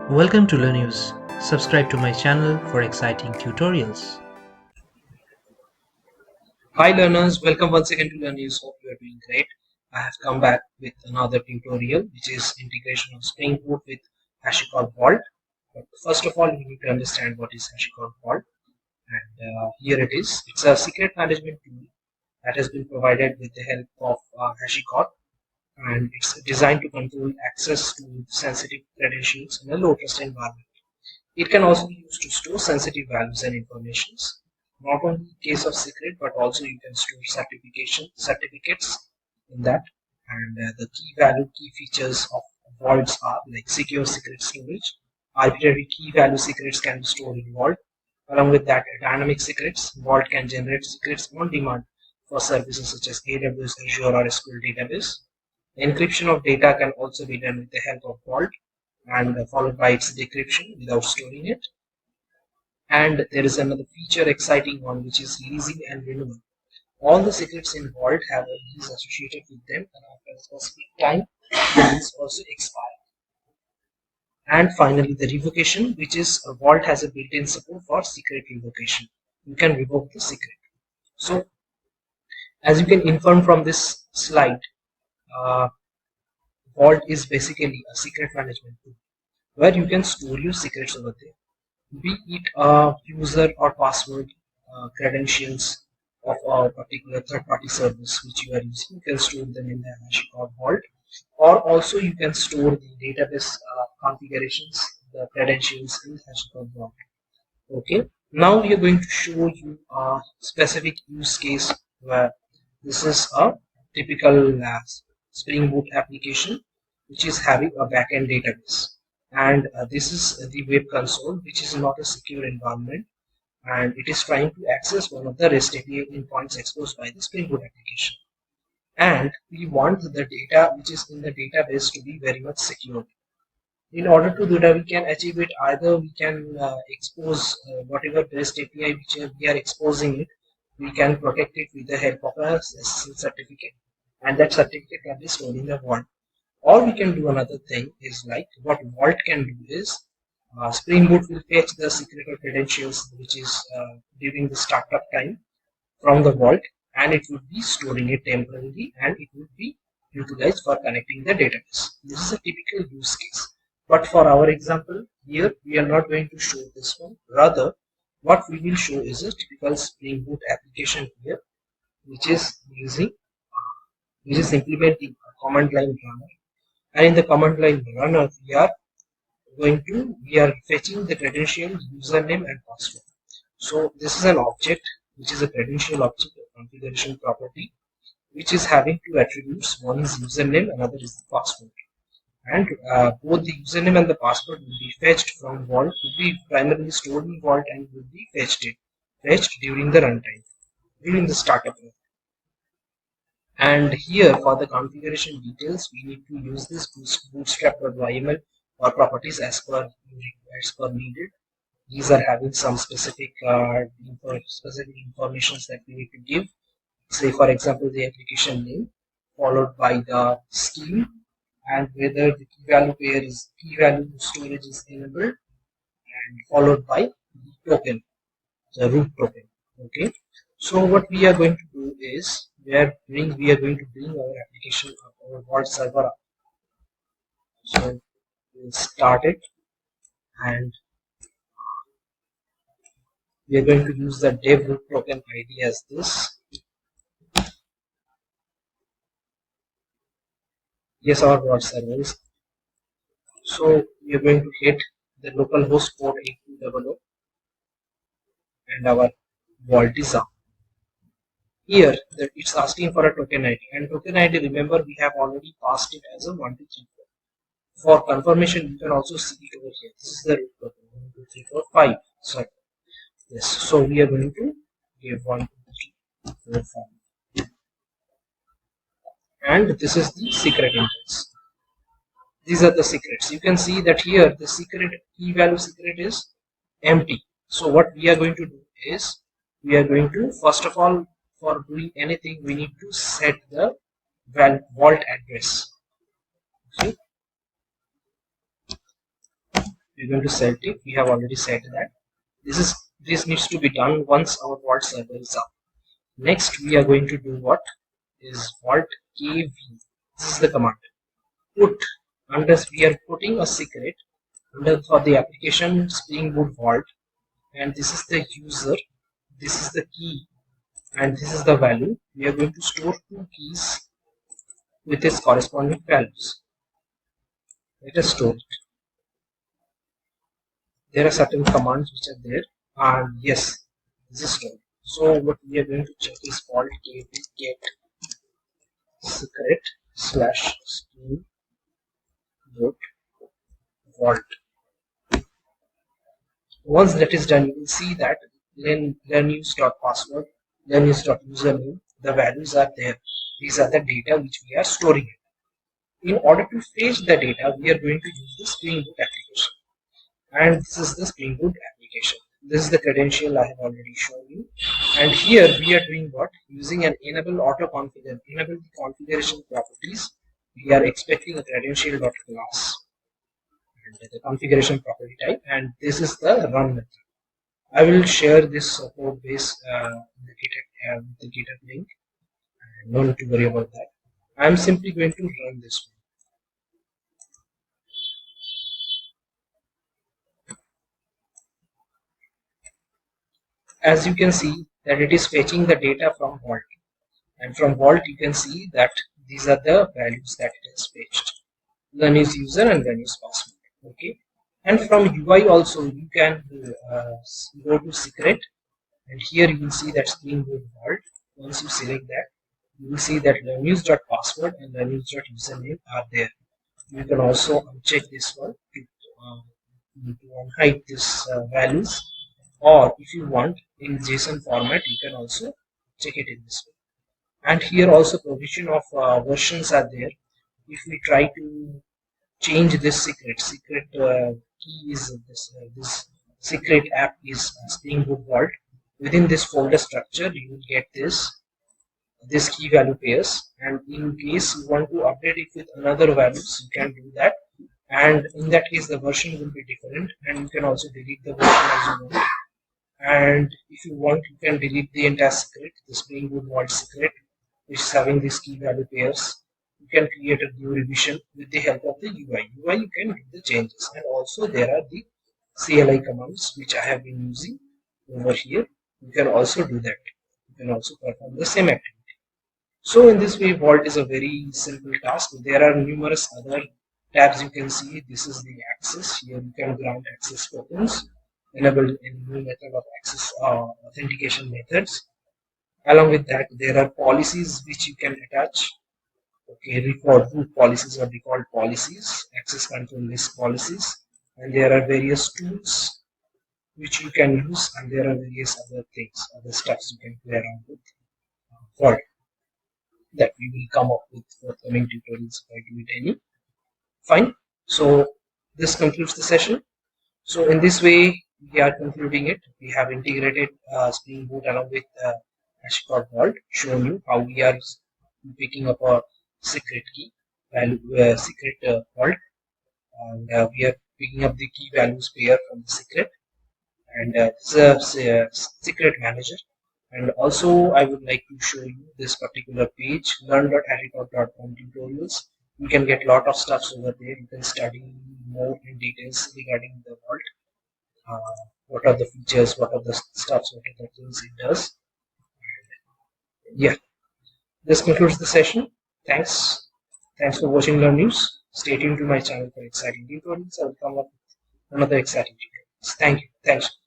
Welcome to Learn News. Subscribe to my channel for exciting tutorials. Hi learners, welcome once again to Learn News. Hope you are doing great. I have come back with another tutorial which is integration of Spring Boot with HashiCorp Vault. But first of all, we need to understand what is HashiCorp Vault, and here it is. It's a secret management tool that has been provided with the help of HashiCorp, and it's designed to control access to sensitive credentials in a low trust environment. It can also be used to store sensitive values and informations, not only in case of secret, but also you can store certificates in that. And the key features of vaults are like secure secret storage. Arbitrary key value secrets can be stored in vault. Along with that, dynamic secrets. Vault can generate secrets on demand for services such as AWS, Azure, or SQL database. Encryption of data can also be done with the help of vault, and followed by its decryption without storing it. And there is another feature, exciting one, which is leasing and renewal. All the secrets in Vault have a lease associated with them, and after a specific time, the lease also expire. And finally, the revocation, which is Vault has a built-in support for secret revocation. You can revoke the secret. So, as you can infer from this slide, uh, Vault is basically a secret management tool where you can store your secrets over there, be it a user or password, credentials of a particular third-party service which you are using. You can store them in the HashiCorp Vault, or also you can store the database configurations, the credentials in HashiCorp Vault. Okay, now we are going to show you a specific use case where this is a typical Spring Boot application which is having a backend database, and this is the web console, which is not a secure environment, and it is trying to access one of the REST API endpoints exposed by the Spring Boot application. And we want the data which is in the database to be very much secure. In order to do that, we can achieve it either we can expose whatever REST API which we are exposing it, we can protect it with the help of a SSL certificate, and that certificate can be stored in the vault. Or we can do another thing is like what Vault can do is Spring Boot will fetch the secret or credentials which is during the startup time from the vault, and it would be storing it temporarily, and it would be utilized for connecting the database. This is a typical use case. But for our example here, we are not going to show this one. Rather, what we will show is a typical Spring Boot application here, which is implementing a command line runner. And in the command line runner, we are fetching the credential, username, and password. So this is an object which is a credential object, a configuration property, which is having two attributes. One is username, another is the password. And both the username and the password will be fetched from Vault, will be primarily stored in Vault, and will be fetched during the runtime, during the startup. And here for the configuration details, we need to use this bootstrap.yml or properties as per needed. These are having some specific informations that we need to give. Say for example the application name, followed by the scheme, and whether the key value storage is enabled, and followed by the token, the root token. Okay, so what we are going to do is we are going to bring our application up, our Vault server up. So we'll start it, and we are going to use the dev root token ID as this. Yes, our Vault server is. So we are going to hit the localhost port 8200, and our Vault is up. Here it's asking for a token ID, and token ID, remember, we have already passed it as a 1234. For confirmation, you can also see it over here. This is the root token 1, 2, 3, 4, 5. Sorry. Yes. So we are going to give 1, 2, 3, 4, 5, and this is the secret index. These are the secrets. You can see that here the secret key value secret is empty. So what we are going to do is we are going to, first of all, for doing anything, we need to set the vault address. Okay. we're going to set it. We have already set that. This needs to be done once our vault server is up. Next, we are going to do what is vault kv. This is the command. Put under, we are putting a secret under for the application Spring Boot Vault, and this is the user, this is the key, and this is the value. We are going to store two keys with its corresponding values. Let us store it. There are certain commands which are there, and yes, this is stored. So what we are going to check is vault get secret slash Spring Boot Vault. Once that is done, you will see that learnuse.password, learnuse.username, the values are there. These are the data which we are storing. In order to fetch the data, we are going to use the Spring Boot application. And this is the Spring Boot application. This is the credential I have already shown you. And here we are doing what? Using an enable auto configure, enable the configuration properties. We are expecting a credential.class and the configuration property type, and this is the run method. I will share this code base in the GitHub link. No need to worry about that. I am simply going to run this one. As you can see that it is fetching the data from Vault, and from Vault you can see that these are the values that it has fetched. Learnuse user and learnuse password. Okay, and from UI also you can go to secret, and here you will see that Spring Boot Vault. Once you select that, you will see that learnuse.password and learnuse.username are there. You can also uncheck this one to unhide these values, or if you want in JSON format you can also check it in this way. And here also provision of versions are there. If we try to change this secret key is this secret app is Spring Boot Vault. Within this folder structure you will get this key value pairs, and in case you want to update it with another values you can do that, and in that case the version will be different, and you can also delete the version as you want. And if you want you can delete the entire secret, the Spring Boot Vault secret which is having these key value pairs. You can create a new revision with the help of the UI. You can do the changes, and also there are the CLI commands which I have been using over here. You can also do that. You can also perform the same activity. So in this way, Vault is a very simple task. There are numerous other tabs you can see. This is the access. Here you can grant access tokens, enable a new method of access authentication methods. Along with that, there are policies which you can attach. Okay, root policies or default policies, access control list policies, and there are various tools which you can use, and there are various other things, other stuffs you can play around with Vault that we will come up with for coming tutorials if I do it any. Fine. So this concludes the session. So in this way we are concluding it. We have integrated Spring Boot along with HashiCorp Vault, showing you how we are picking up a secret key value, secret vault, and we are picking up the key values pair from the secret, and this is a secret manager. And also I would like to show you this particular page, learn.hashicorp.com tutorials. You can get a lot of stuff over there. You can study more in details regarding the Vault. What are the features, what are the stuffs, what are the things it does. Yeah, this concludes the session. Thanks for watching Learn News. Stay tuned to my channel for exciting tutorials. I will come up with another exciting tutorials. Thank you. Thanks.